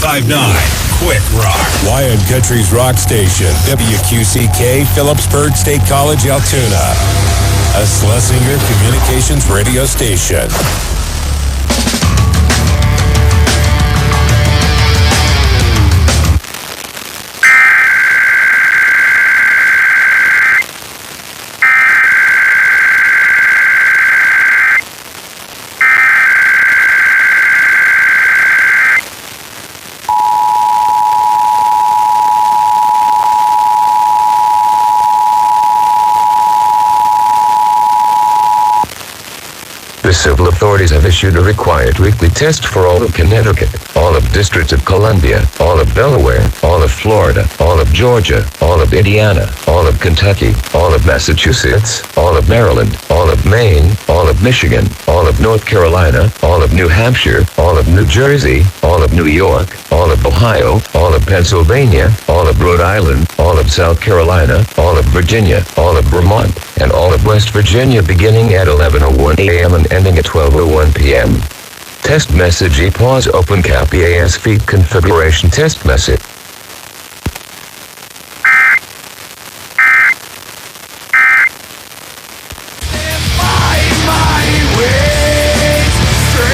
95.9 Quick Rock. Wyan Country's rock station, WQCK, Phillipsburg State College, Altoona. A Schlesinger Communications radio station. The civil authorities have issued a required weekly test for all of Connecticut, all of District of Columbia, all of Delaware, all of Florida, all of Georgia, all of Indiana, all of Kentucky, all of Massachusetts, all of Maryland, all of Maine, all of Michigan, all of North Carolina, all of New Hampshire, all of New Jersey, all of New York, all of Ohio, all of Pennsylvania, all of Rhode Island, all of South Carolina, all of Virginia, all of Vermont, and all of West Virginia beginning at 11:01 a.m. and ending at 12:01 p.m. Test message EAPAWS open cap EAS feed configuration test message.